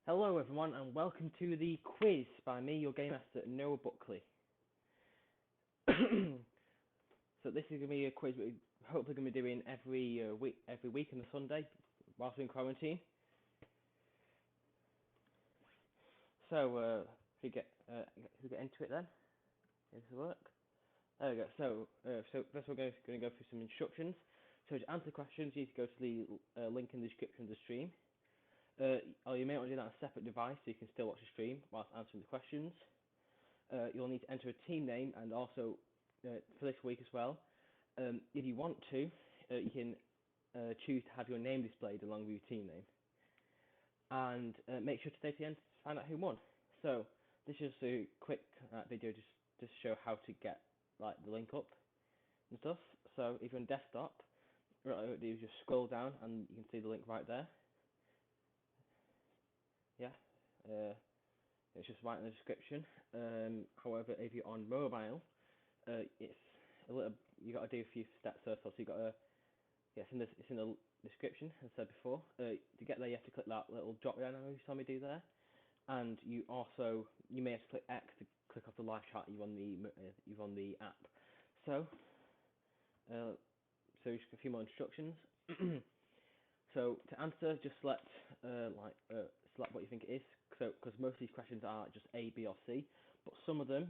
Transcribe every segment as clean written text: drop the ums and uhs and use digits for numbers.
Hello everyone and welcome to the quiz by me, your game master, Noah Buckley. So this is going to be a quiz we're hopefully going to be doing every week on a Sunday whilst we're in quarantine. So if we get into it then, here's the work. There we go. So first we're going to go through some instructions. So to answer questions, you need to go to the link in the description of the stream. Or you may want to do that on a separate device so you can still watch the stream whilst answering the questions. You'll need to enter a team name and also for this week as well. If you want to, you can choose to have your name displayed along with your team name. And make sure to stay to the end to find out who won. So this is a quick video just to show how to get the link up and stuff. So if you're on desktop, what I would do is just scroll down and you can see the link right there. Yeah, it's just right in the description. However, if you're on mobile, it's a little. You got to do a few steps first. So you got to. Yeah, it's in the description as I said before. To get there, you have to click that little drop down arrow you saw me do there, and you may have to click X to click off the live chat you've on the app. So just a few more instructions. So to answer, just select what you think it is. So because most of these questions are just A, B, or C, but some of them,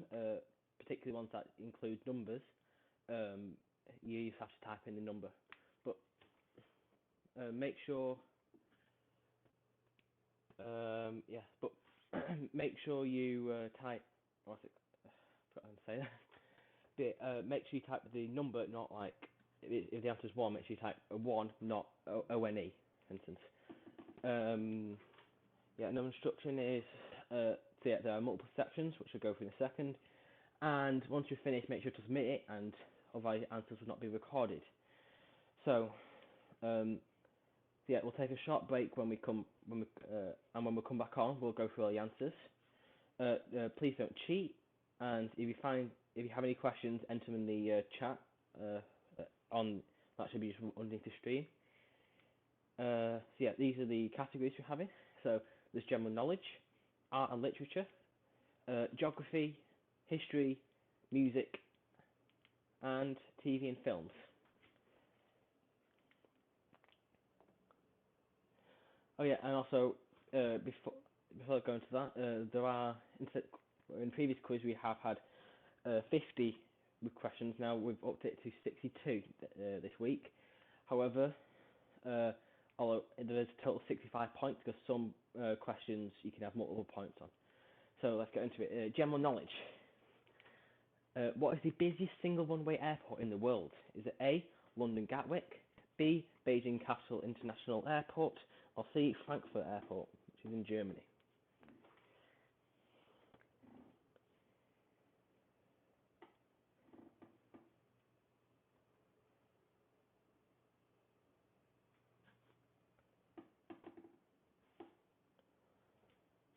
particularly ones that include numbers, you just have to type in the number. But make sure, make sure you type. What's it? I forgot how to say that. Make sure you type the number, not like. If the answer is 1, make sure you type a 1, not O-N-E, for instance. Another instruction is, there are multiple sections, which we'll go through in a second. And once you're finished, make sure to submit it, and otherwise answers will not be recorded. So, we'll take a short break when we come back on, we'll go through all the answers. Please don't cheat, and if you have any questions, enter them in the chat. That should be just underneath the stream. These are the categories we're having. So there's general knowledge, art and literature, geography, history, music, and TV and films. Oh yeah, and also before I go into that, there are in previous quiz we have had 50 questions. Now we've upped it to 62 this week. However, although there is a total of 65 points because some questions you can have multiple points on. So let's get into it. General knowledge. What is the busiest single one-way airport in the world? Is it A, London Gatwick, B, Beijing Capital International Airport, or C, Frankfurt Airport, which is in Germany?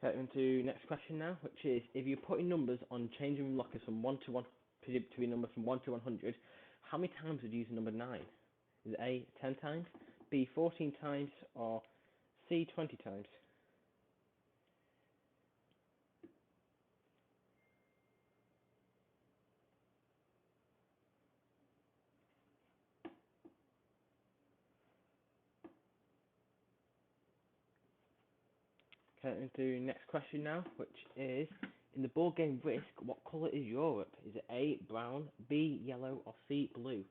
Okay, into next question now, which is, if you're putting numbers on changing room lockers from 1 to 1, to be a number from 1 to 100, how many times would you use the number 9? Is it A, 10 times, B, 14 times, or C, 20 times? Okay, into next question now, which is, in the board game Risk, what colour is Europe? Is it A, brown, B, yellow, or C, blue?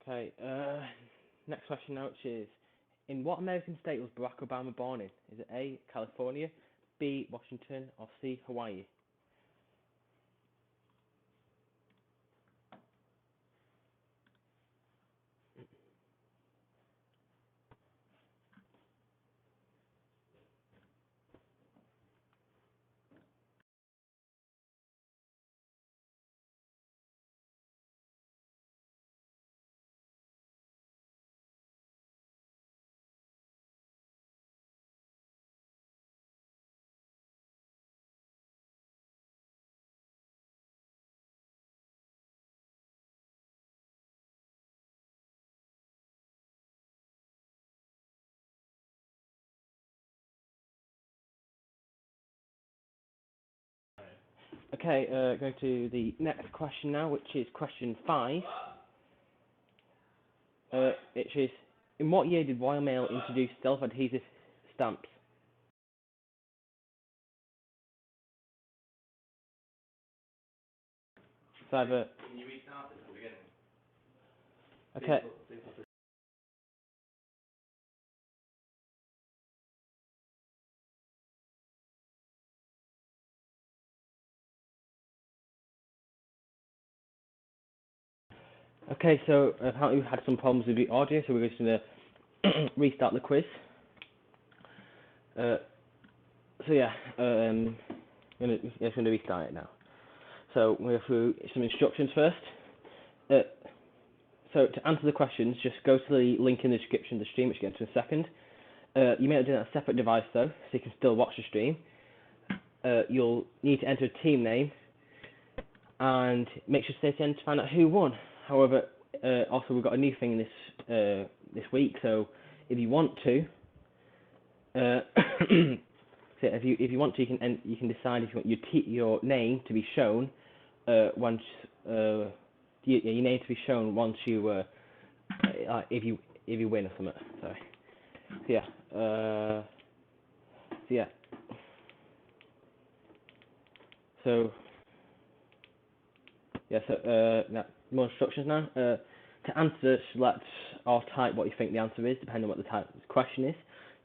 Okay, next question now, which is, in what American state was Barack Obama born in? Is it A, California, B, Washington, or C, Hawaii? Okay, go to the next question now, which is question 5. Which is, in what year did Royal Mail introduce self-adhesive stamps? It's either... Can you restart it at the beginning? Okay. Okay, so apparently we had some problems with the audio, so we're just going to restart the quiz. So yeah, I'm going to restart it now. So we'll go through some instructions first. So to answer the questions, just go to the link in the description of the stream, which we'll get to in a second. You may not do that on a separate device though, so you can still watch the stream. You'll need to enter a team name and make sure to stay to the end to find out who won. However, also we've got a new thing this week, so if you want to, so if you want to, you can decide if you want your name to be shown once your name to be shown once you if you win or something. Sorry. So yeah. So yeah. So yeah. So now more instructions now. To answer, select or type what you think the answer is, depending on what the type of question is,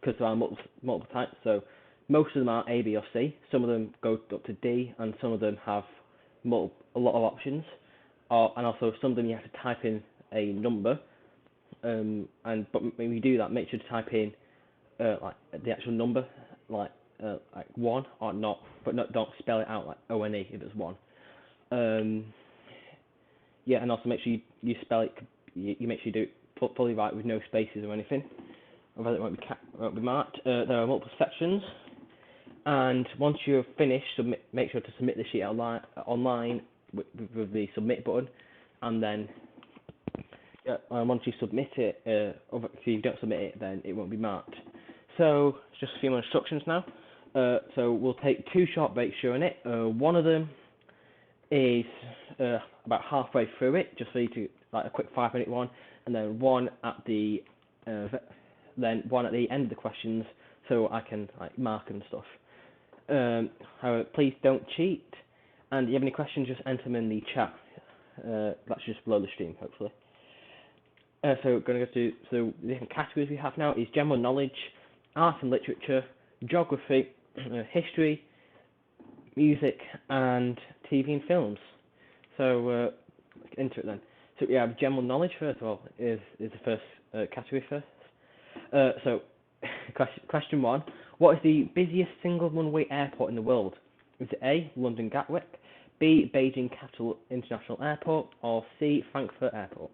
because there are multiple types. So most of them are A, B, or C. Some of them go up to D, and some of them have a lot of options. And also some of them you have to type in a number. But when you do that, make sure to type in like the actual number, like 1 or not, but don't spell it out like ONE if it's 1. Yeah, and also make sure you spell it. You make sure you do it fully right with no spaces or anything, otherwise it won't be marked. There are multiple sections, and once you're finished, make sure to submit the sheet online with the submit button, and then once you submit it, if you don't submit it, then it won't be marked. So just a few more instructions now. So we'll take 2 short breaks during it. One of them is about halfway through it, just so you to like a quick 5-minute one, and then one at the end of the questions, so I can like mark and stuff. However, please don't cheat, and if you have any questions, just enter them in the chat. That's just below the stream, hopefully. So going to go to the different categories we have now is general knowledge, art and literature, geography, history, music, and TV and films. So into it then. So we have general knowledge first of all is the first category first. So question 1: what is the busiest single runway airport in the world? Is it A, London Gatwick, B, Beijing Capital International Airport, or C, Frankfurt Airport?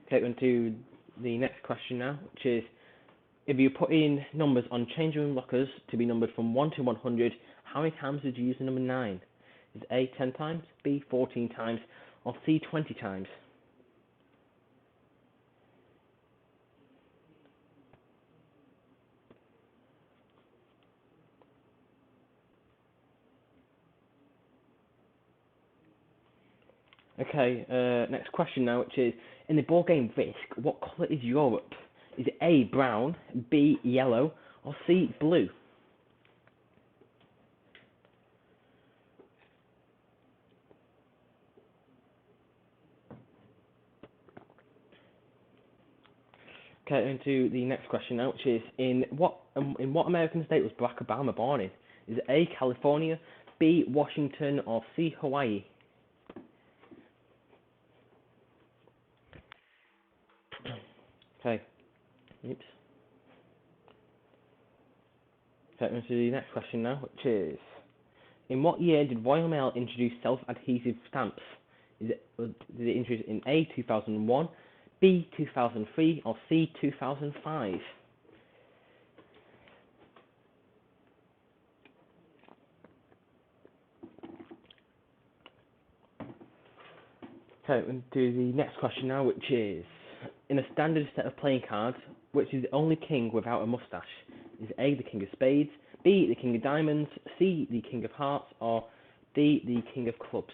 Okay, on to the next question now, which is, if you put in numbers on changing room lockers to be numbered from 1 to 100, how many times did you use the number 9? Is it A, 10 times, B, 14 times, or C, 20 times? Okay, next question now, which is, in the board game Risk, what colour is Europe? Is it A, brown, B, yellow, or C, blue? Okay, into the next question now, which is, in what American state was Barack Obama born in? Is it A, California, B, Washington, or C, Hawaii? Okay. Oops. Okay, on to the next question now, which is, in what year did Royal Mail introduce self-adhesive stamps? Did it introduce in A, 2001, B, 2003, or C, 2005? Okay, on to the next question now, which is, in a standard set of playing cards, which is the only king without a moustache? Is it A, the king of spades, B, the king of diamonds, C, the king of hearts, or D, the king of clubs?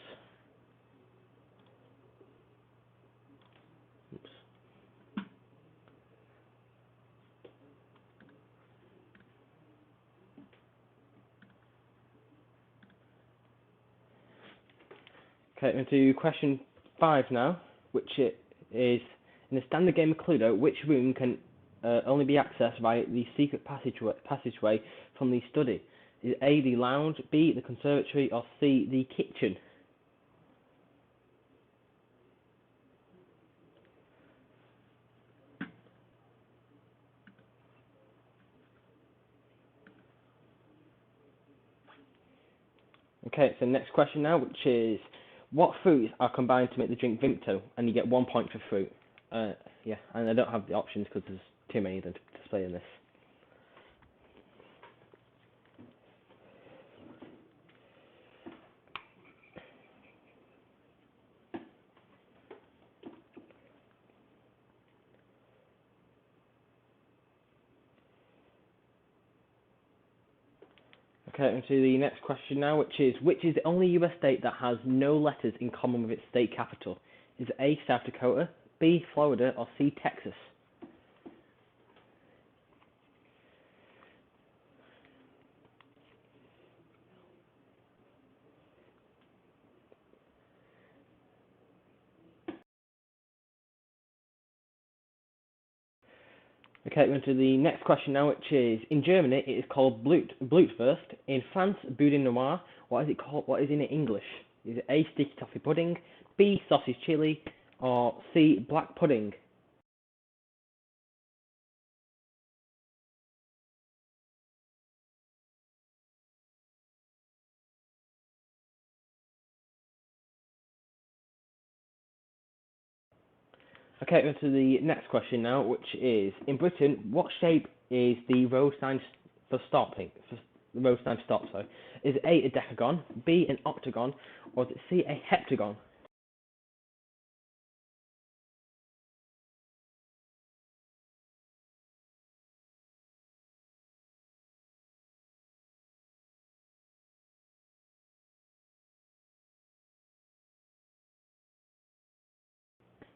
Oops. Okay, on to question 5 now, which it is, in a standard game of Cluedo, which room can only be accessed via the secret passageway from the study? Is it A, the lounge, B, the conservatory, or C, the kitchen? Okay, so next question now, which is, what fruits are combined to make the drink Viktor? And you get 1 point for fruit. Yeah, and I don't have the options because there's too many of them to display in this. Okay, on to the next question now, which is the only US state that has no letters in common with its state capital? Is it A, South Dakota, B, Florida, or C, Texas? Okay, on to the next question now, which is, in Germany it is called Blutwurst. In France, Boudin Noir. What is it called? What is in English? Is it A, sticky toffee pudding, B, sausage chili, or C, black pudding? Okay, on to the next question now, which is, in Britain, what shape is the road sign for stopping? For the road sign stop, sorry. Is it A, a decagon, B, an octagon, or is it C, a heptagon?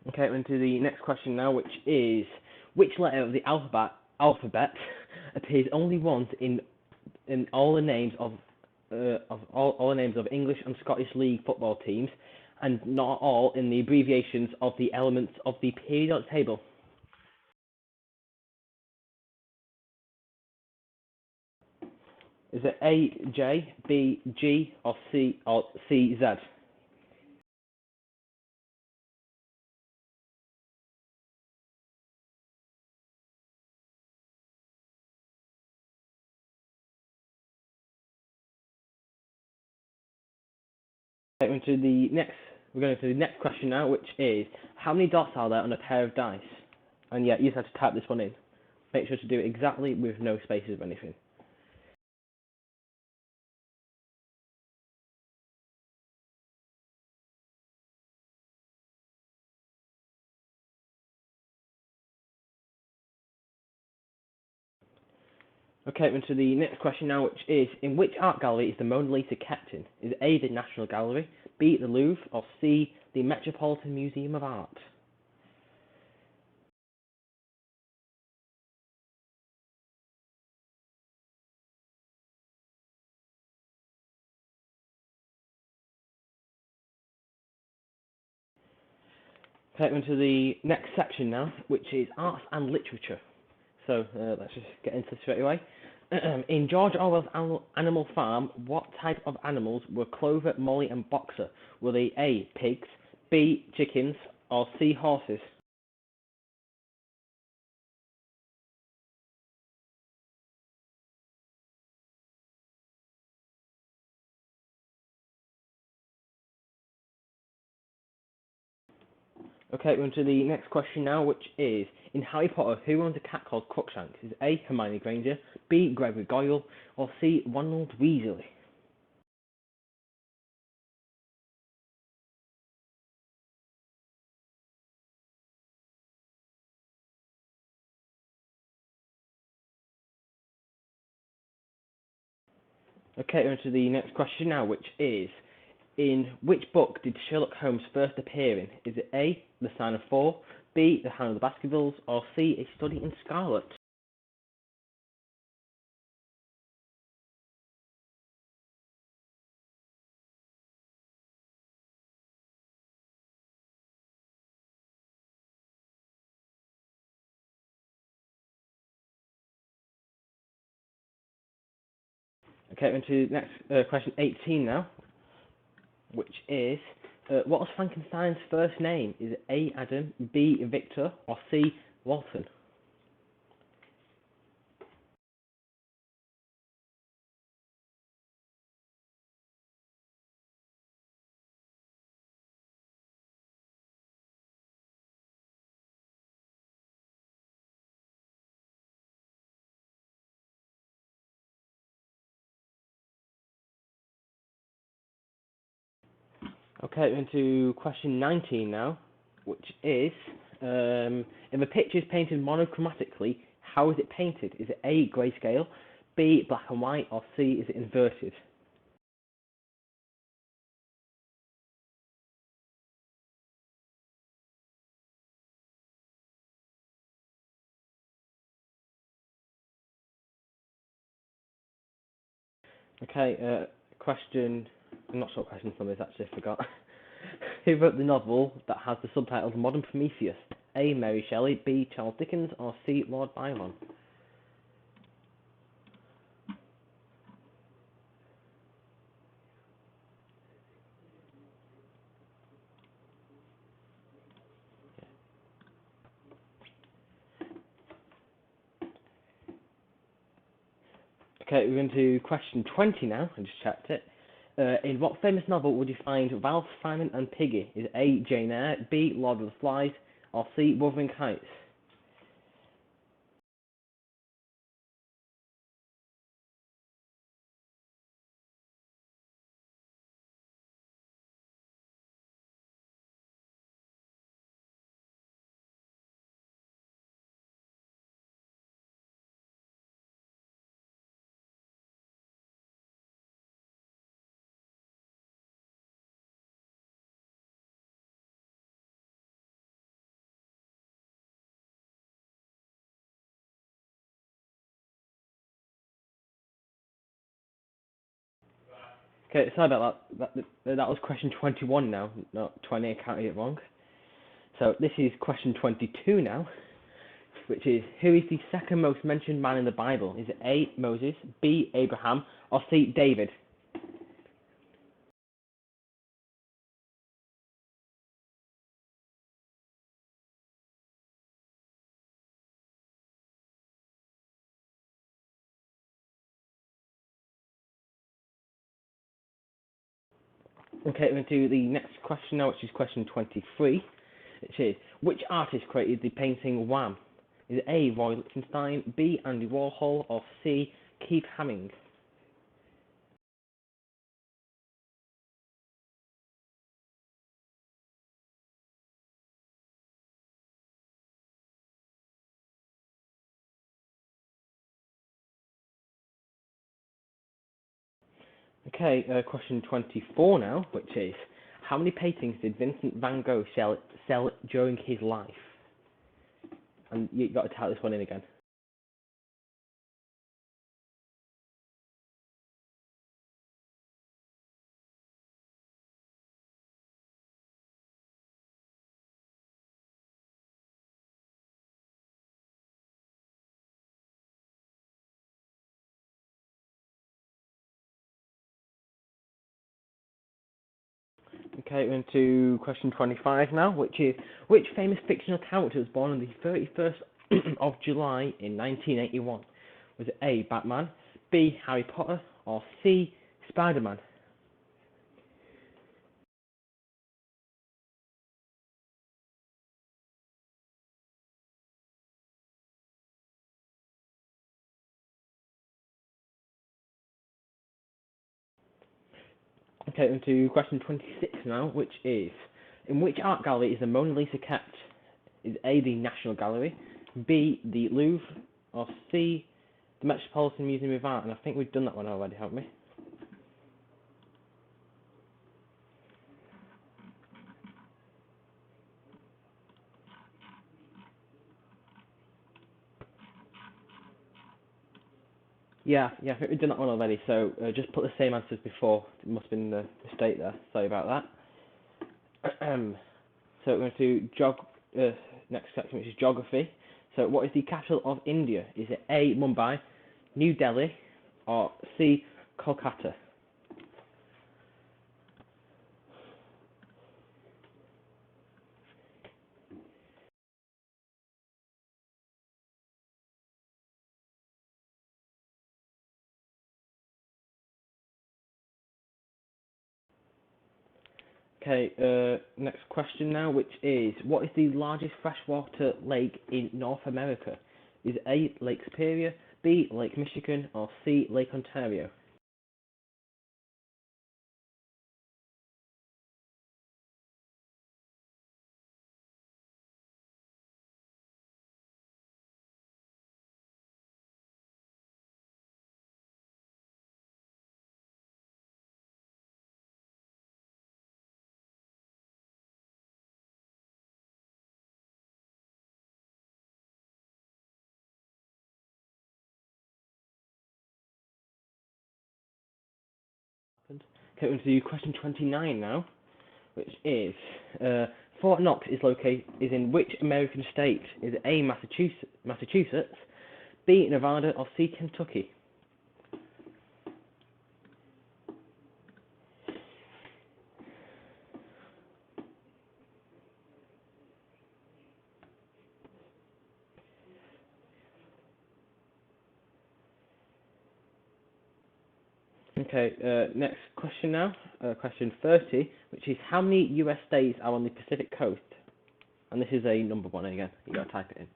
Okay, on to the next question now, which is, which letter of the alphabet appears only once in all the names of all the names of English and Scottish League football teams, and not all in the abbreviations of the elements of the periodic table? Is it A, J, B, G, or C, Z? Okay, we're going to the next question now, which is, how many dots are there on a pair of dice? And yeah, you just have to type this one in. Make sure to do it exactly with no spaces or anything. Okay, on to the next question now, which is, in which art gallery is the Mona Lisa kept in? Is it A, the National Gallery, B, the Louvre, or C, the Metropolitan Museum of Art? Okay, on to the next section now, which is arts and literature. So let's just get into this straight away. In George Orwell's Animal Farm, what type of animals were Clover, Molly, and Boxer? Were they A, pigs, B, chickens, or C, horses? Okay, we're on to the next question now, which is, in Harry Potter, who owns a cat called Crookshanks? Is it A, Hermione Granger, B, Gregory Goyle, or C, Ronald Weasley? Okay, on to the next question now, which is, in which book did Sherlock Holmes first appear in? Is it A, The Sign of Four, B, The Hound of the Baskervilles, or C, A Study in Scarlet? Okay, on to the next question 18 now, which is, what was Frankenstein's first name? Is it A, Adam, B, Victor, or C, Walton? Okay, into question 19 now, which is, if a picture is painted monochromatically, how is it painted? Is it A, grayscale, B, black and white, or C, is it inverted? Okay, question, I'm not sure what question from is actually, I forgot. Who wrote the novel that has the subtitles Modern Prometheus? A, Mary Shelley, B, Charles Dickens, or C, Lord Byron? Okay, we're going to question 20 now, I just checked it. In what famous novel would you find Ralph, Simon and Piggy? Is it A, Jane Eyre, B, Lord of the Flies, or C, Wuthering Heights? Okay, sorry about that. That was question 21 now, not 20, I counted it wrong. So this is question 22 now, which is, who is the second most mentioned man in the Bible? Is it A, Moses, B, Abraham, or C, David? Okay, we're going to do the next question now, which is question 23, which is, which artist created the painting Wham? Is it A, Roy Lichtenstein, B, Andy Warhol, or C, Keith Hamming? Okay, question 24 now, which is, how many paintings did Vincent van Gogh sell during his life? And you've got to type this one in again. Okay, we're into question 25 now, which is, which famous fictional character was born on the 31st of July in 1981? Was it A, Batman, B, Harry Potter, or C, Spider-Man? Okay, into question 26 now, which is, in which art gallery is the Mona Lisa kept? Is A, the National Gallery, B, the Louvre, or C, the Metropolitan Museum of Art? And I think we've done that one already, haven't we? Yeah, I think we've done that one already, so just put the same answers before. It must have been a mistake there. Sorry about that. So we're going to do next section, which is geography. So what is the capital of India? Is it A, Mumbai, New Delhi, or C, Kolkata? Okay, next question now, which is, what is the largest freshwater lake in North America? Is it A, Lake Superior, B, Lake Michigan, or C, Lake Ontario? Okay, we're going to do question 29 now, which is, Fort Knox is in which American state? Is it A, Massachusetts, B, Nevada, or C, Kentucky? Okay, next question now, question 30, which is, how many US states are on the Pacific coast? And this is a number one again, you gotta type it in.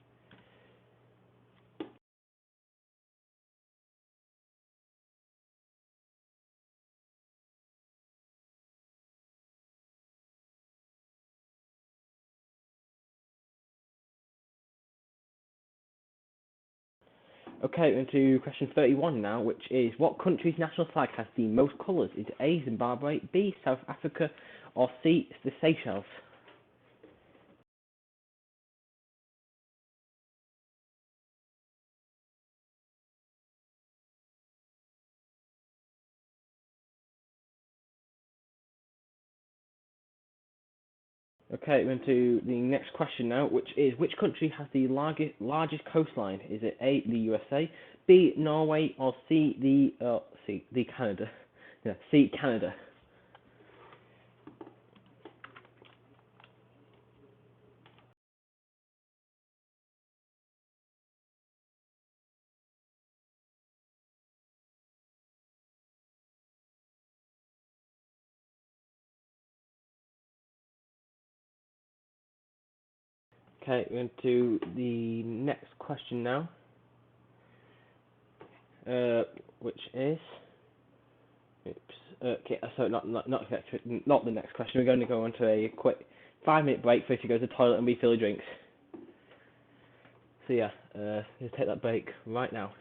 Okay, into question 31 now, which is, what country's national flag has the most colours? Is it A, Zimbabwe, B, South Africa, or C, the Seychelles? Okay, we're into the next question now, which is, which country has the largest coastline? Is it A, the USA, B, Norway, or C, the Canada? Yeah, C, Canada. Okay, we're into the next question now, which is, oops, okay, so not the next question. We're going to go on to a quick 5-minute break for you to go to the toilet and refill your drinks. So yeah, we'll take that break right now.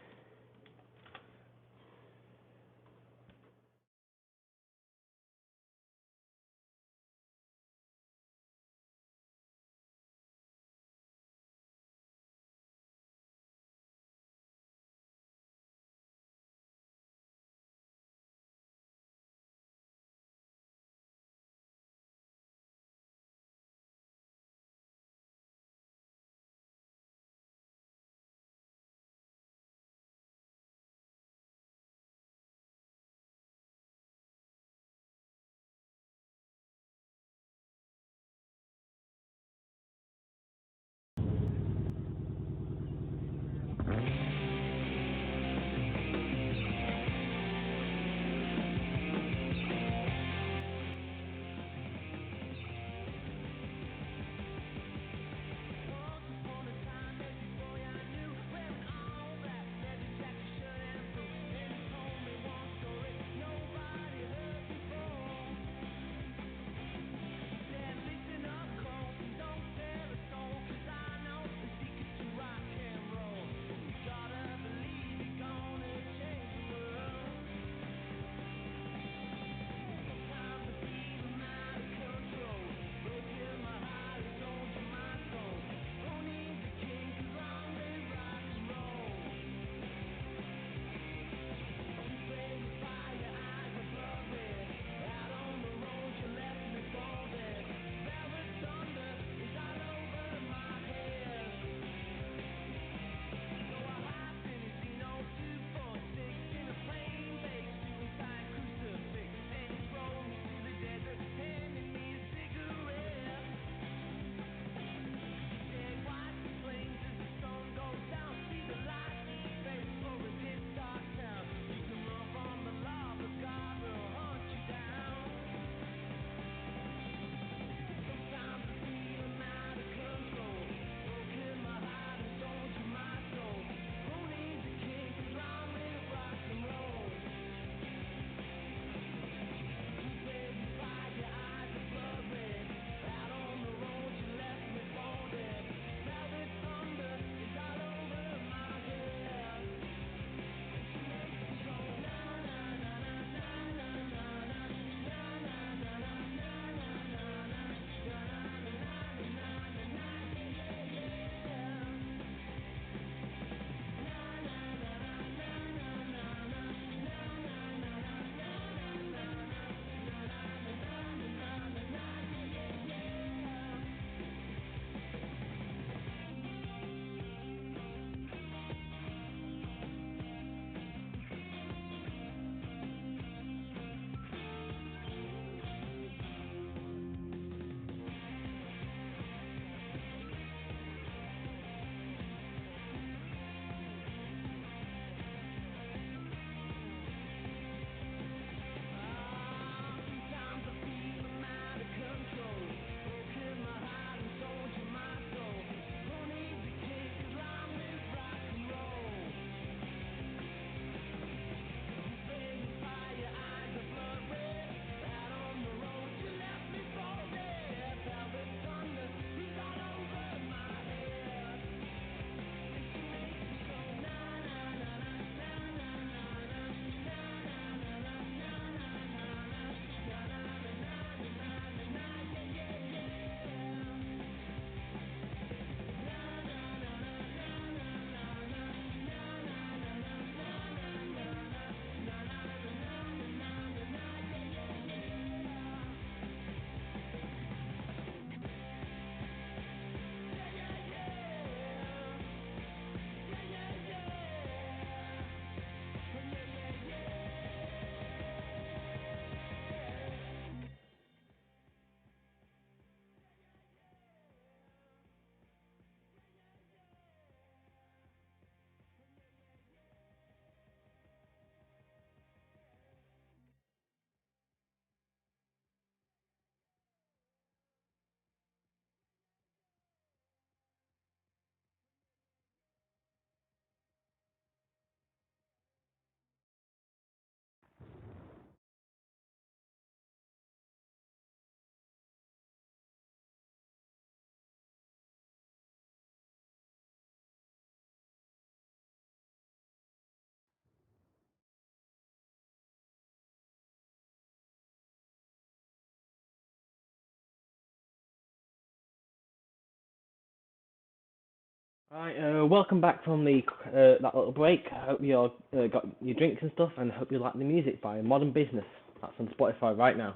Right, welcome back from the that little break. I hope you all got your drinks and stuff, and I hope you like the music by Modern Business. That's on Spotify right now.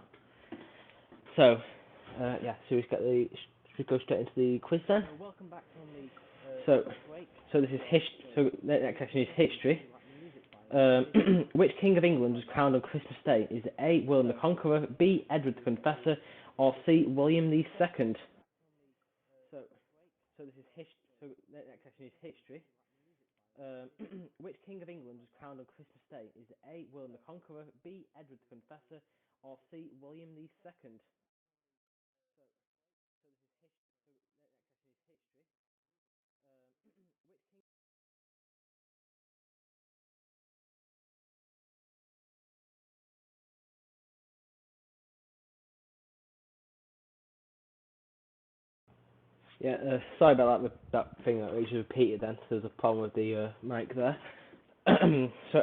So, yeah, should we go straight into the quiz then? Welcome back from the break. So this is So the next section is history. Which King of England was crowned on Christmas Day? Is it A. William the Conqueror, B. Edward the Confessor, or C. William the Second? So, so this is So the next section is history. Which King of England was crowned on Christmas Day? Is it A. William the Conqueror, B. Edward the Confessor, or C. William the Second? Yeah, sorry about that thing that we just repeated then. So there's a problem with the mic there. So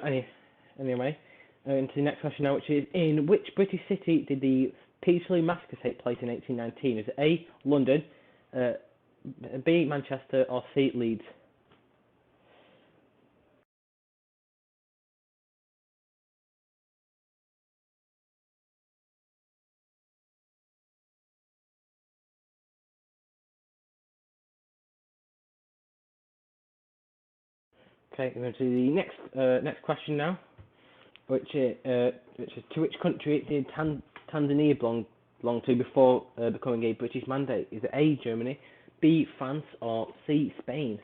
anyway, into the next question now, which is: in which British city did the Peterloo Massacre take place in 1819? Is it A. London, uh, B. Manchester, or C. Leeds? Okay, we're going to the next question now, which is to which country did Tanzania belong to before becoming a British mandate? Is it A. Germany, B. France, or C. Spain?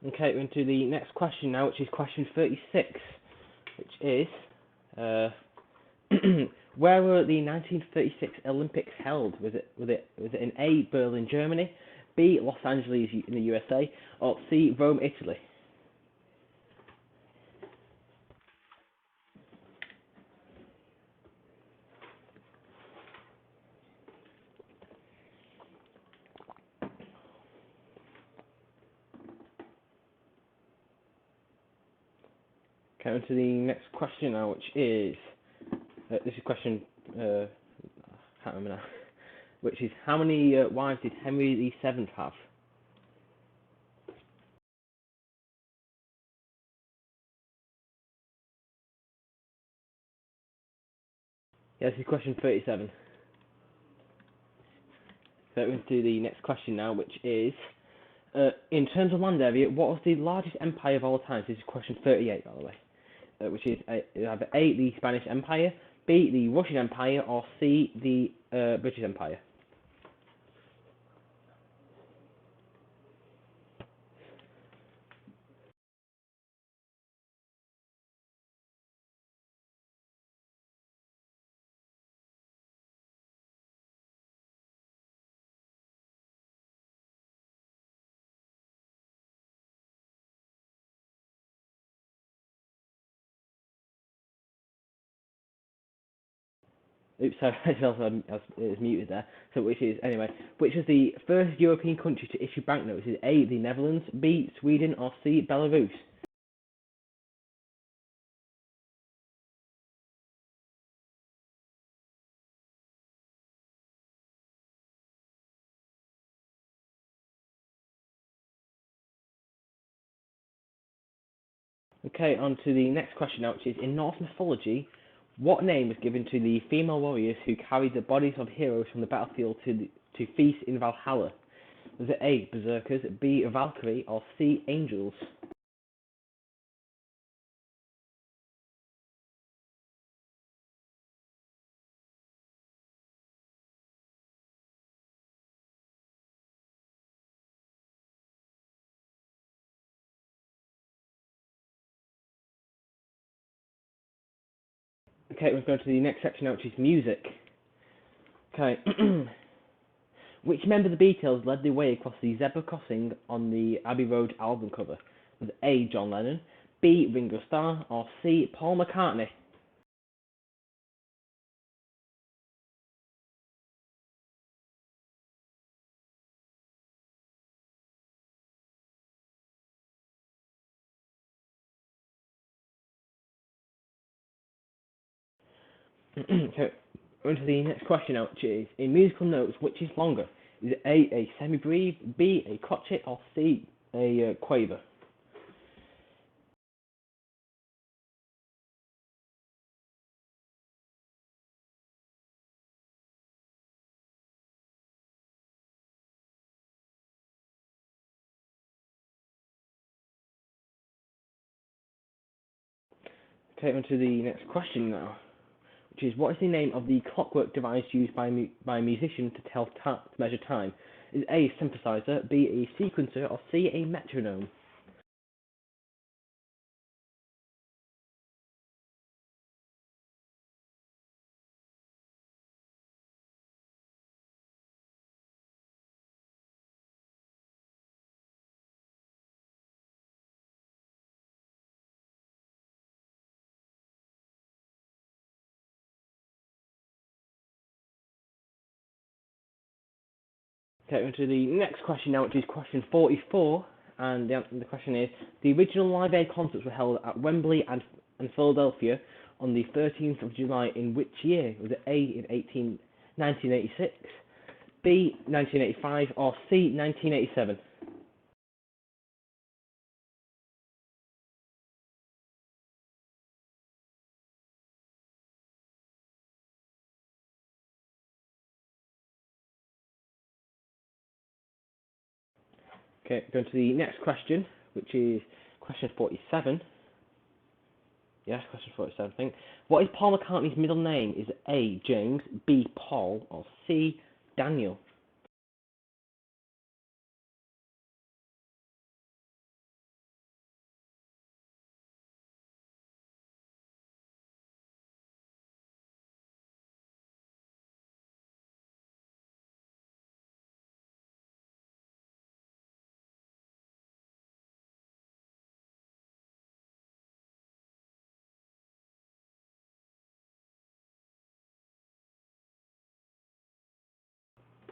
Okay, we're into the next question now, which is question 36, which is uh, where were the 1936 Olympics held? Was it in A. Berlin, Germany, B. Los Angeles in the USA, or C. Rome, Italy? Okay, on to the next question now, which is this is question I can't remember now, which is how many wives did Henry VII have? Yeah, this is question 37. So we're into the next question now, which is in terms of land area, what was the largest empire of all time? This is question 38, by the way, which is either A, the Spanish Empire, B, the Russian Empire, or C, the British Empire. Oops, sorry, it's muted there. So which is the first European country to issue banknotes? Is A, the Netherlands, B, Sweden, or C, Belarus? Okay, on to the next question now, which is in Norse mythology, what name was given to the female warriors who carried the bodies of heroes from the battlefield to feast in Valhalla? Was it A, berserkers, B, Valkyrie, or C, angels? Okay, we're going to the next section now, which is music. Okay. Which member of the Beatles led the way across the zebra crossing on the Abbey Road album cover? Was it A, John Lennon, B, Ringo Starr, or C, Paul McCartney? So, on to the next question now, which is, in musical notes, which is longer? Is it A semi-breve, B, a crotchet, or C, a quaver? Okay, on to the next question now, which is, what is the name of the clockwork device used by a musician to to measure time? Is it A, synthesizer, B, a sequencer, or C, a metronome? Okay, on to the next question now, which is question 44, and the question is, the original Live Aid concerts were held at Wembley and Philadelphia on the 13th of July in which year? Was it A, in 1986, B, 1985, or C, 1987? Okay, going to the next question, which is question 47. Yes, question 47, I think. What is Paul McCartney's middle name? Is it A, James, B, Paul, or C, Daniel?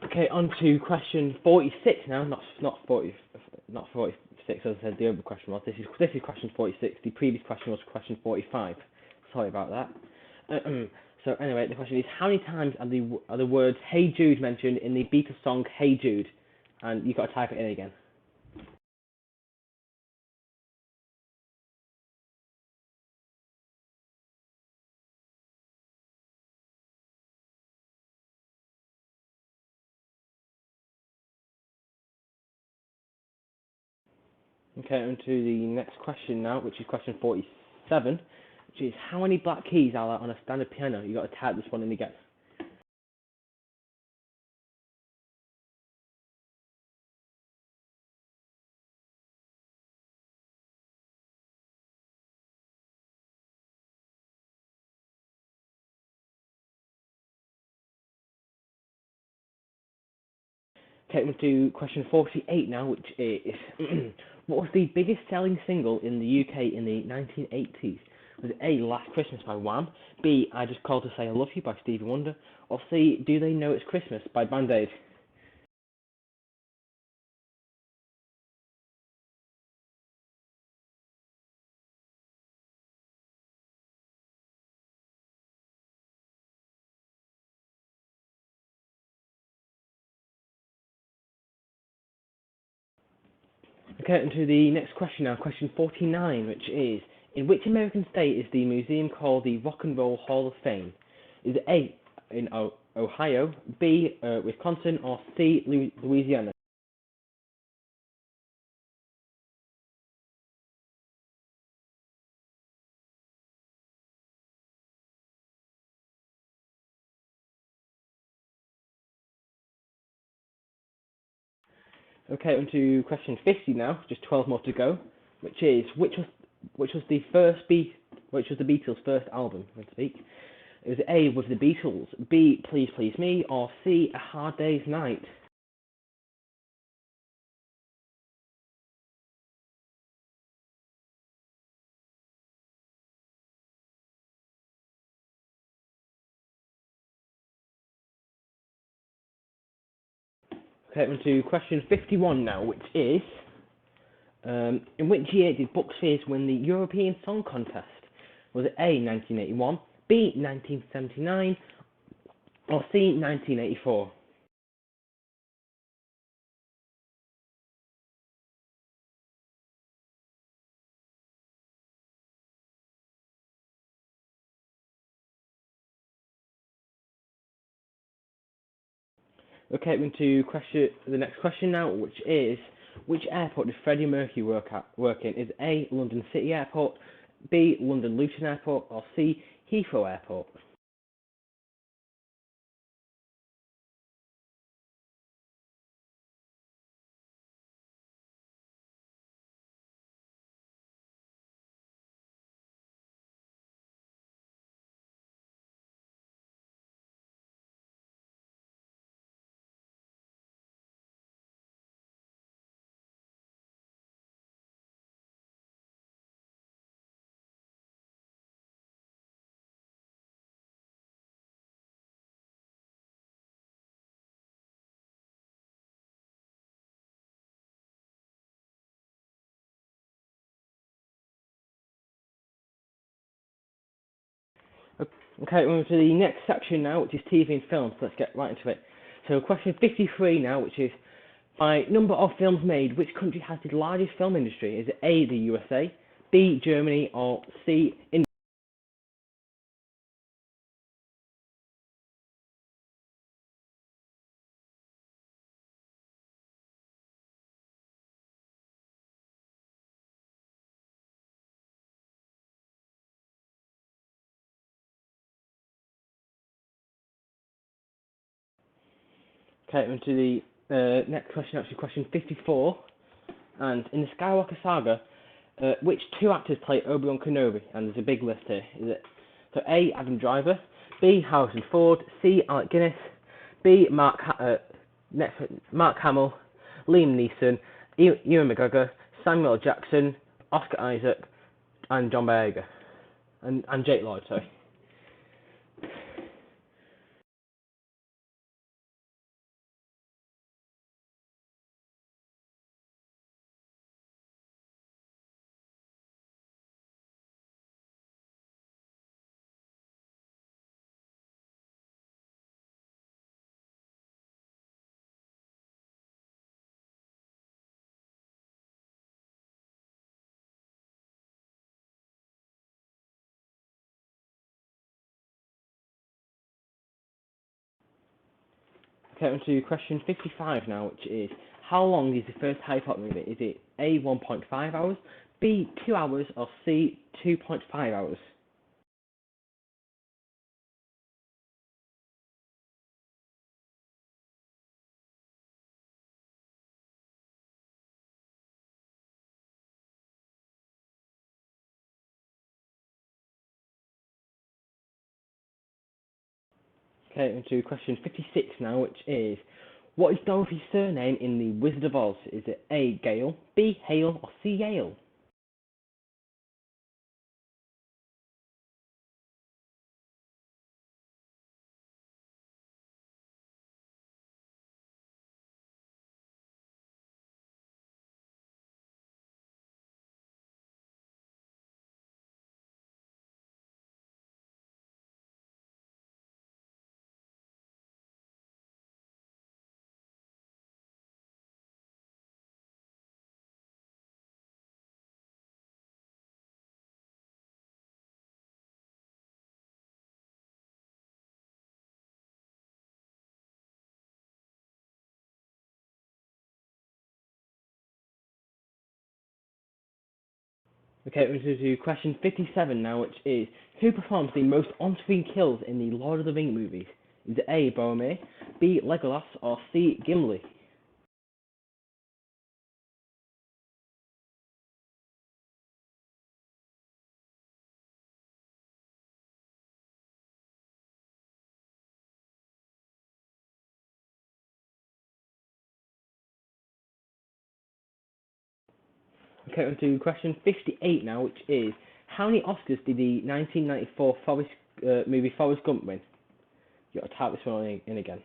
Okay, on to question 46 now, not 46 as I said the other question was. This is question 46. The previous question was question 45. Sorry about that. So anyway, the question is, how many times are the words "Hey Jude" mentioned in the Beatles song "Hey Jude"? And you've got to type it in again. Okay, on to the next question now, which is question 47, which is, how many black keys are there on a standard piano? You've got to type this one in again. Okay, on to question 48 now, which is, what was the biggest selling single in the UK in the 1980s? Was it A, Last Christmas by Wham, B, I Just Called to Say I Love You by Stevie Wonder, or C, Do They Know It's Christmas by Band Aid? Okay, on to the next question now, question 49, which is, in which American state is the museum called the Rock and Roll Hall of Fame? Is it A, in Ohio, B, Wisconsin, or C, Louisiana? Okay, on to question 50 now, just 12 more to go, which is, which was the Beatles' first album, so to speak? It was A, with the Beatles, B, Please Please Me, or C, A Hard Day's Night? Okay, on to question 51 now, which is, in which year did Bucks Fizz win the European Song Contest? Was it A, 1981, B. 1979, or C. 1984? Okay, we're going to the next question now, which is, which airport does Freddie Mercury work in? Is A. London City Airport, B. London Luton Airport, or C. Heathrow Airport? Okay, we're on to the next section now, which is TV and films. Let's get right into it. So, question 53 now, which is, by number of films made, which country has the largest film industry? Is it A, the USA, B, Germany, or C, India? Okay, on to the next question, actually, question 54. And in the Skywalker saga, which two actors play Obi-Wan Kenobi? And there's a big list here. Is it so A. Adam Driver, B. Harrison Ford, C. Alec Guinness, B. Mark Hamill, Liam Neeson, Ewan McGregor, Samuel L. Jackson, Oscar Isaac, and John Boyega, and Jake Lloyd. Sorry. Okay, on to question 55 now, which is, how long is the first Harry Potter movie? Is it A. 1.5 hours, B. 2 hours, or C. 2.5 hours? Okay, on to question 56 now, which is, what is Dorothy's surname in The Wizard of Oz? Is it A. Gale, B. Hale, or C. Yale? Okay, we're going to question 57 now, which is, who performs the most on-screen kills in the Lord of the Rings movies? Is it A. Boromir, B. Legolas, or C. Gimli? Okay, on to question 58 now, which is, how many Oscars did the 1994 movie Forrest Gump win? You've got to type this one in again.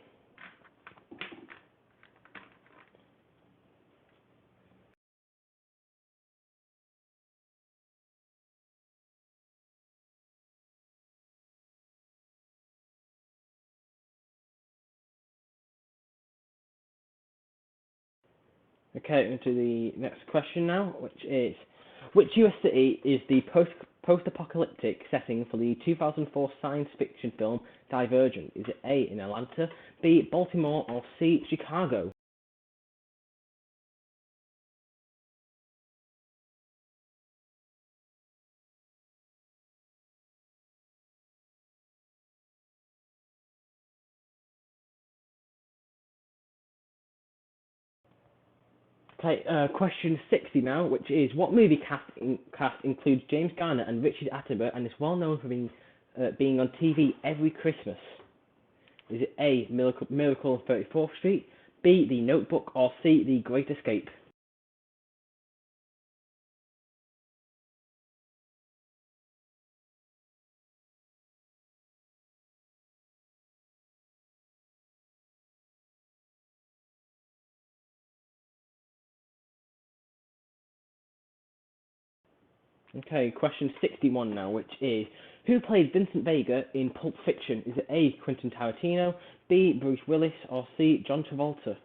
Okay, into the next question now, which US city is the post-apocalyptic setting for the 2004 science fiction film Divergent? Is it A, in Atlanta, B, Baltimore, or C, Chicago? Okay, question 60 now, which is what movie cast includes James Garner and Richard Attenborough and is well known for being on TV every Christmas? Is it A, Miracle on 34th Street, B, The Notebook, or C, The Great Escape? Okay, question 61 now, which is who played Vincent Vega in Pulp Fiction? Is it A, Quentin Tarantino, B, Bruce Willis, or C, John Travolta?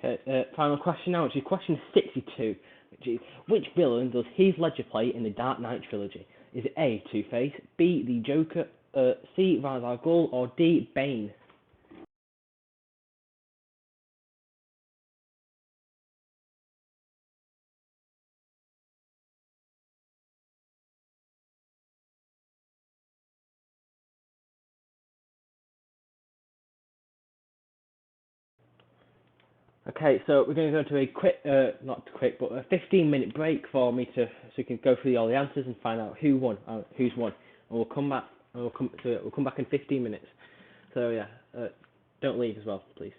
Okay, final question now, which is question 62, which is which villain does Heath Ledger play in the Dark Knight trilogy? Is it A, Two-Face, B, the Joker, C, Ra's al Ghul, or D, Bane? Okay, so we're going to go into a quick, not quick, but a 15-minute break for me so we can go through all the answers and find out who's won, and we'll come back, we'll come back in 15 minutes. So yeah, don't leave as well, please.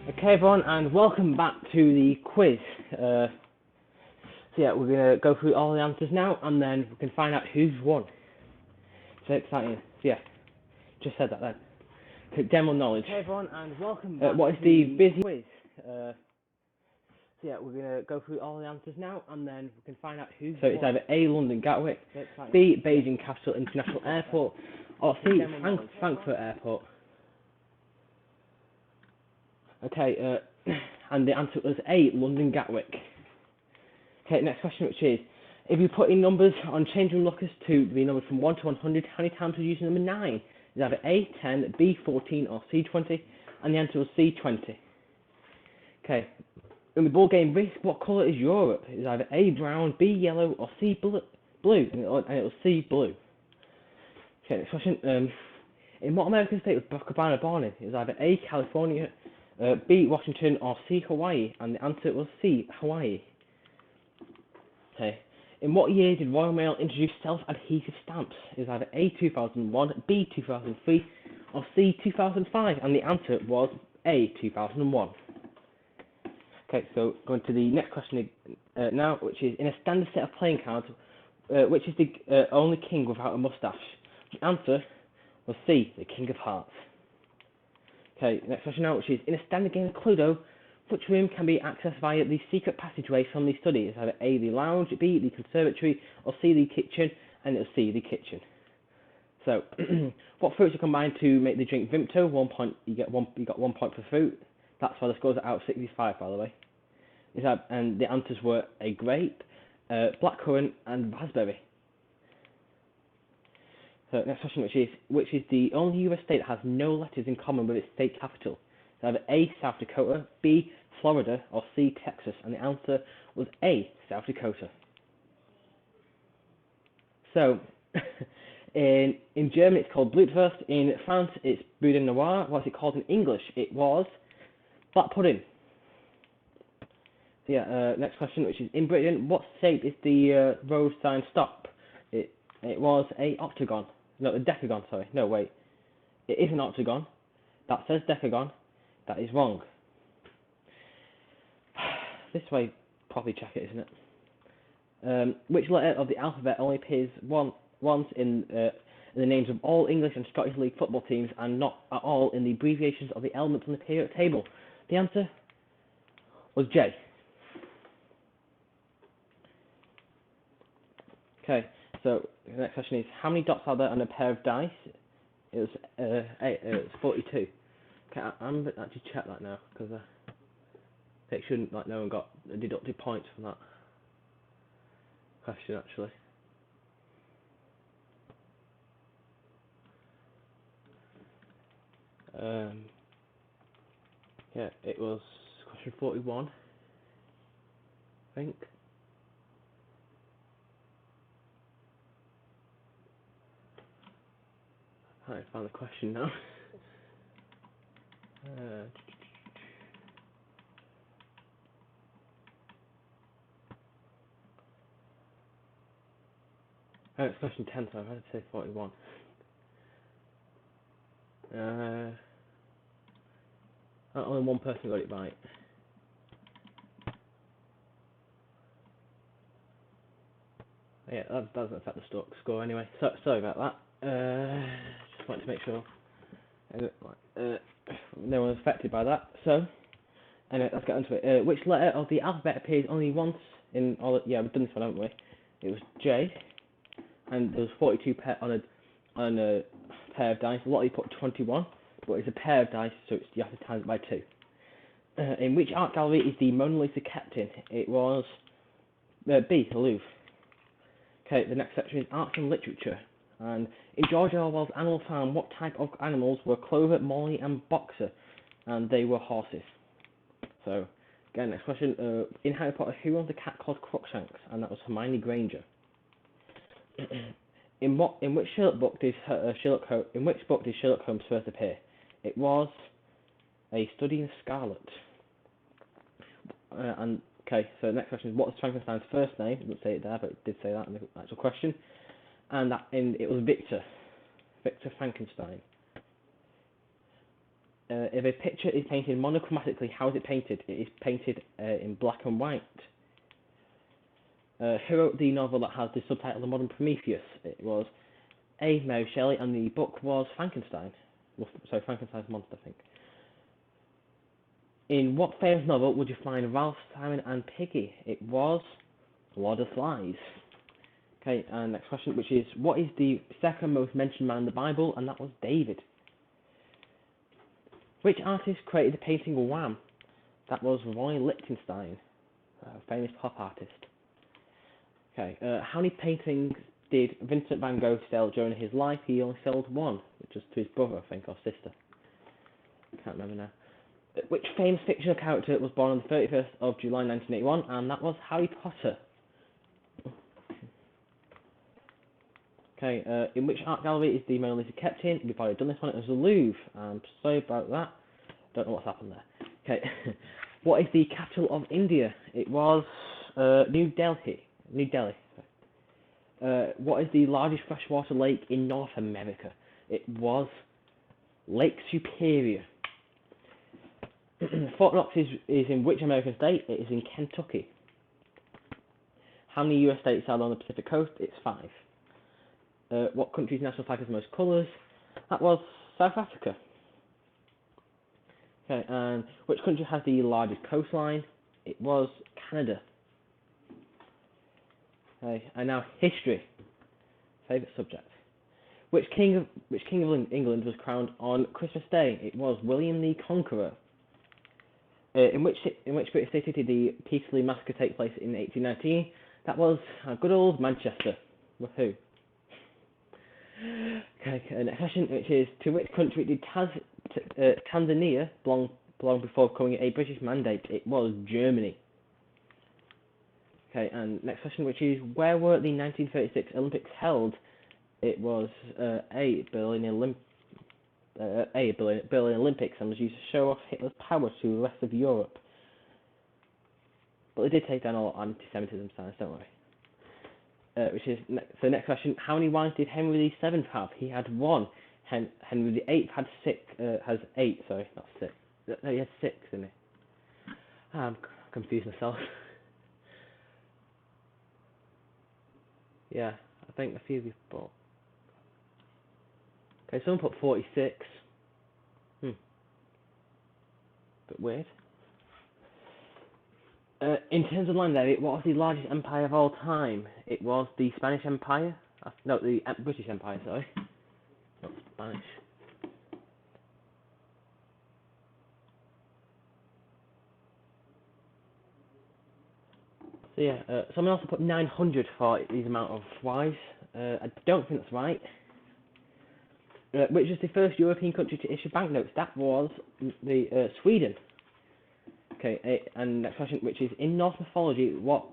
Okay, everyone, and welcome back to the quiz. So yeah, we're gonna go through all the answers now, and then we can find out who's won. So exciting. So yeah, just said that then. General knowledge. Okay, everyone, and welcome back what is the busy quiz? So yeah, we're gonna go through all the answers now, and then we can find out who's won. So it's either A, London Gatwick, B, Beijing Capital International Airport, or C, Frankfurt Airport. Okay, and the answer was A, London Gatwick. Okay, next question, which is, if you put in numbers on changing lockers to be numbered from 1 to 100, how many times would you use number 9? Is either A, 10, B, 14, or C, 20? And the answer was C, 20. Okay, in the ball game Risk, what colour is Europe? Is either A, brown, B, yellow, or C, blue? And it was C, blue. Okay, next question, in what American state was Barack Obama born in? It was either A, California, B, Washington, or C, Hawaii? And the answer was C, Hawaii. Okay. In what year did Royal Mail introduce self-adhesive stamps? It was either A, 2001, B, 2003, or C, 2005, and the answer was A, 2001. Okay, so going to the next question now, which is, in a standard set of playing cards, which is the only king without a moustache? The answer was C, the King of Hearts. Okay, next question now, which is, in a standard game of Cluedo, which room can be accessed via the secret passageway from the study? It's either A, the lounge, B, the conservatory, or C, the kitchen, and it'll C, the kitchen. So, what fruits are combined to make the drink Vimto? 1 point, you got 1 point per fruit. That's why the scores are out of 65, by the way. And the answers were a grape, blackcurrant, and raspberry. So, next question, which is the only US state that has no letters in common with its state capital? It's either A, South Dakota, B, Florida, or C, Texas, and the answer was A, South Dakota. So, in German it's called Blutwurst, in France it's Boudin Noir, what's it called in English? It was black pudding. So yeah, next question, which is, in Britain, what shape is the road sign stop? It was a octagon. No, a decagon, sorry. No, wait. It is an octagon. That says decagon. That is wrong. This way, probably check it, isn't it? Which letter of the alphabet only appears once in the names of all English and Scottish League football teams, and not at all in the abbreviations of the elements on the periodic table? The answer was J. Okay, so the next question is, how many dots are there on a pair of dice? It was 42. Okay, I'm going to actually check that now, because it shouldn't, like, no one got deducted points from that question, actually. Yeah, it was question 41, I think. I can't find the question now. Oh, it's question 10, so I've had to say 41. Only one person got it right. Yeah, that doesn't affect the score anyway. So, sorry about that. Just wanted to make sure no one was affected by that. So, anyway, let's get onto it. Which letter of the alphabet appears only once in all? Yeah, we've done this one, haven't we? It was J, and there was 42 on a pair of dice. A lot of you put 21, but it's a pair of dice, so you have to times it by 2. In which art gallery is the Mona Lisa kept in? It was B, the Louvre. Okay, the next section is arts and literature. And in George Orwell's Animal Farm, what type of animals were Clover, Molly, and Boxer? And they were horses. So, again, next question. In Harry Potter, who owns a cat called Crookshanks? And that was Hermione Granger. In which book did Sherlock Holmes first appear? It was A Study in Scarlet. Okay, so the next question is, what was Frankenstein's first name? It didn't say it there, but it did say that in the actual question. And it was Victor Frankenstein. If a picture is painted monochromatically, how is it painted? It is painted in black and white. Who wrote the novel that has the subtitle The Modern Prometheus? It was A. Mary Shelley, and the book was Frankenstein. Well, sorry, Frankenstein's Monster, I think. In what famous novel would you find Ralph, Simon, and Piggy? It was Lord of the Flies. Okay, and next question, which is, what is the second most mentioned man in the Bible? And that was David. Which artist created the painting Wham? That was Roy Lichtenstein, a famous pop artist. Okay, how many paintings did Vincent van Gogh sell during his life? He only sold one, which was to his brother, I think, or sister. Can't remember now. Which famous fictional character was born on the 31st of July 1981? And that was Harry Potter. Okay, in which art gallery is the Mona Lisa kept in? We've already done this one. It was the Louvre. I'm sorry about that. Don't know what's happened there. Okay, what is the capital of India? It was New Delhi. New Delhi. What is the largest freshwater lake in North America? It was Lake Superior. Fort Knox is in which American state? It is in Kentucky. How many US states are on the Pacific coast? It's 5. What country's national flag has the most colours? That was South Africa. Okay, and which country has the largest coastline? It was Canada. Okay, and now history. Favourite subject. Which king of England was crowned on Christmas Day? It was William the Conqueror. In which British city did the Peterloo Massacre take place in 1819? That was good old Manchester. Woohoo. Okay, next question, which is, to which country did Tanzania belong before becoming a British mandate? It was Germany. Okay, and next question, which is, where were the 1936 Olympics held? It was Berlin Olympics, and was used to show off Hitler's power to the rest of Europe. But they did take down all anti-Semitism signs, don't worry. Which is so. Next question: how many wives did Henry VII have? He had 1. Henry VIII had 6. Has 8. Sorry, not 6. No, he had 6, didn't he? I'm confused myself. Yeah, I think a few of you put. Okay, someone put 46. Bit weird. In terms of land area, what was the largest empire of all time? It was the Spanish Empire. No, the British Empire, sorry. Not Spanish. So yeah, someone also put 900 for these amount of wives. I don't think that's right. Which was the first European country to issue banknotes? That was the Sweden. Okay, and next question, which is, in Norse mythology, what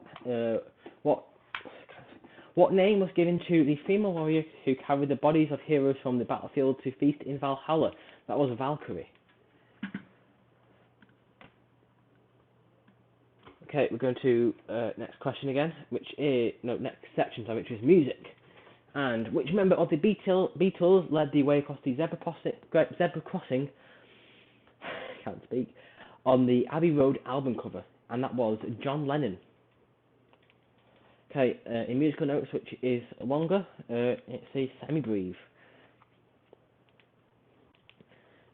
name was given to the female warrior who carried the bodies of heroes from the battlefield to feast in Valhalla? That was Valkyrie. Okay, we're going to next question again, which is next section, which is music. And which member of the Beatles led the way across the zebra crossing? Can't speak. On the Abbey Road album cover, and that was John Lennon. Okay, in musical notes, which is longer, it's a semi-brief.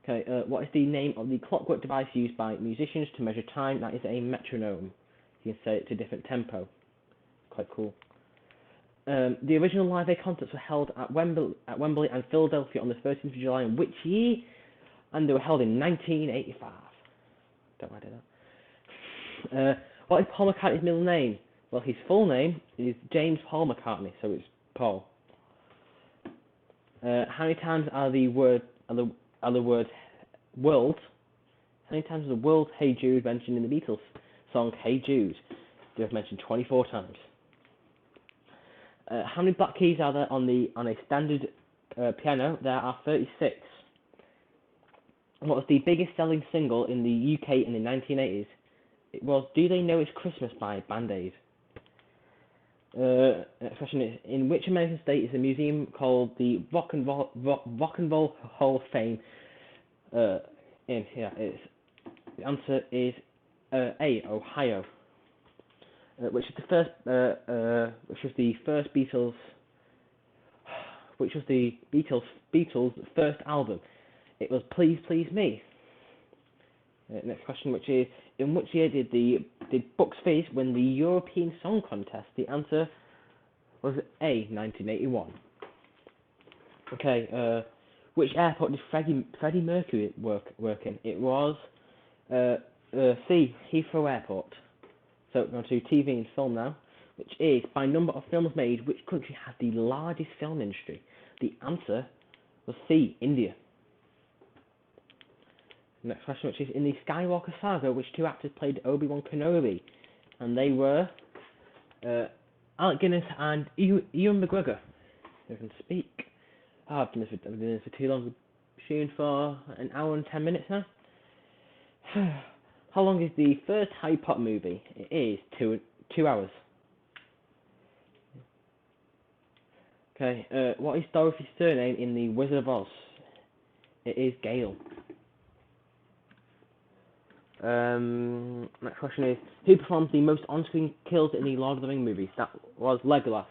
Okay, what is the name of the clockwork device used by musicians to measure time? That is a metronome. You can set it to different tempo. Quite cool. The original Live Aid concerts were held at Wembley and Philadelphia on the 13th of July in which year? And they were held in 1985. Don't know why I did that. What is Paul McCartney's middle name? Well, his full name is James Paul McCartney, so it's Paul. How many times are the word world? How many times is the word Hey Jude mentioned in the Beatles song Hey Jude? They have mentioned 24 times. How many black keys are there on a standard piano? There are 36. What was the biggest selling single in the UK in the 1980s? It was Do They Know It's Christmas by Band Aid. Next question is, in which American state is a museum called the Rock and Roll Hall of Fame in here. The answer is A, Ohio, which is the first Beatles, which was the Beatles' first album. It was Please Please Me. Next question, which is, in which year did Bucks Fizz win the European Song Contest? The answer was A, 1981. Okay, which airport did Freddie Mercury work in? It was C, Heathrow Airport. So we're on to TV and film now, which is, by number of films made, which country has the largest film industry? The answer was C, India. Next question, which is, in the Skywalker saga, which two actors played Obi-Wan Kenobi? And they were Alec Guinness and Ewan McGregor. They can speak. Oh, I've been doing this for too long. We're shooting for an hour and 10 minutes now. How long is the first Harry Potter movie? It is 2 hours. Okay, what is Dorothy's surname in The Wizard of Oz? It is Gale. Next question is, who performs the most on-screen kills in the Lord of the Rings movies? That was Legolas.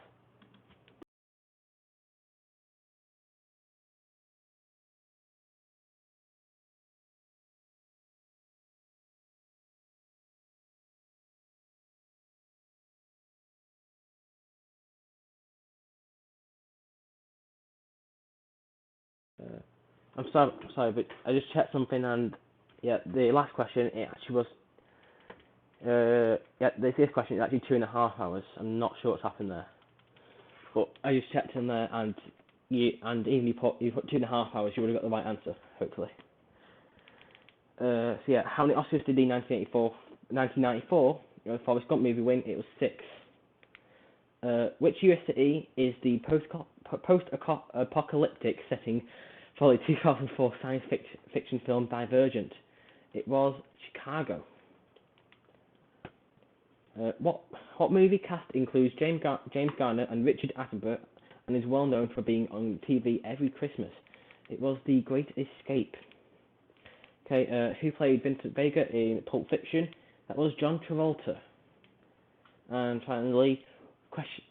I'm sorry, but I just checked something, and yeah, the last question, it actually was, this question is actually 2.5 hours. I'm not sure what's happened there, but I just checked in there, and even you put 2.5 hours, you would have got the right answer, hopefully. So yeah, how many Oscars did the 1994 Forrest Gump movie win? It was 6. Which US city is the post-apocalyptic setting for the 2004 science fiction film Divergent? It was Chicago. What movie cast includes James Garner and Richard Attenborough and is well known for being on TV every Christmas? It was The Great Escape. Okay, who played Vincent Vega in Pulp Fiction? That was John Travolta. And finally,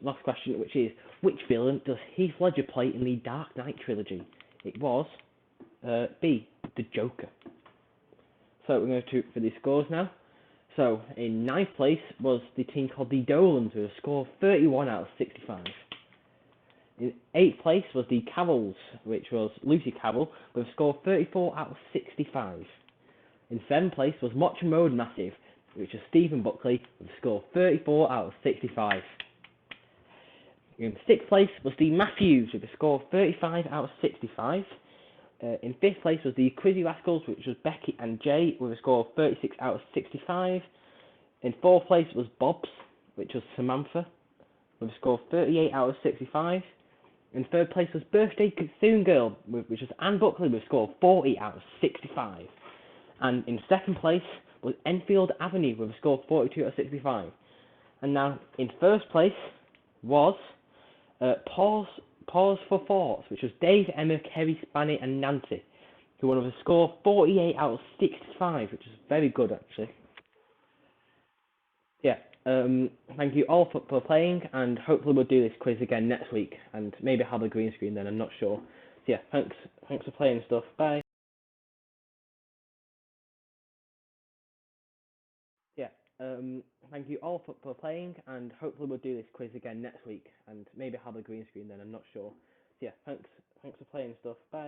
last question, which is, which villain does Heath Ledger play in the Dark Knight trilogy? It was B, the Joker. So we're going to for the scores now. So in 9th place was the team called the Dolans with a score of 31 out of 65. In 8th place was the Cavills, which was Lucy Cavill, with a score of 34 out of 65. In 7th place was Mocha Mode Massive, which was Stephen Buckley, with a score of 34 out of 65. In 6th place was the Matthews, with a score of 35 out of 65. In 5th place was the Quizzy Rascals, which was Becky and Jay, with a score of 36 out of 65. In 4th place was Bob's, which was Samantha, with a score of 38 out of 65. In 3rd place was Birthday Soon Girl, which was Anne Buckley, with a score of 40 out of 65. And in 2nd place was Enfield Avenue, with a score of 42 out of 65. And now in 1st place was Pause for Thoughts, which was Dave, Emma, Kerry, Spanny and Nancy, who won with a score of 48 out of 65, which is very good actually. Yeah, thank you all for playing, and hopefully we'll do this quiz again next week, and maybe have a green screen then, I'm not sure. So yeah, thanks for playing and stuff, bye. Yeah, thank you all for playing, and hopefully we'll do this quiz again next week, and maybe have a green screen then, I'm not sure. So yeah, thanks for playing and stuff, bye.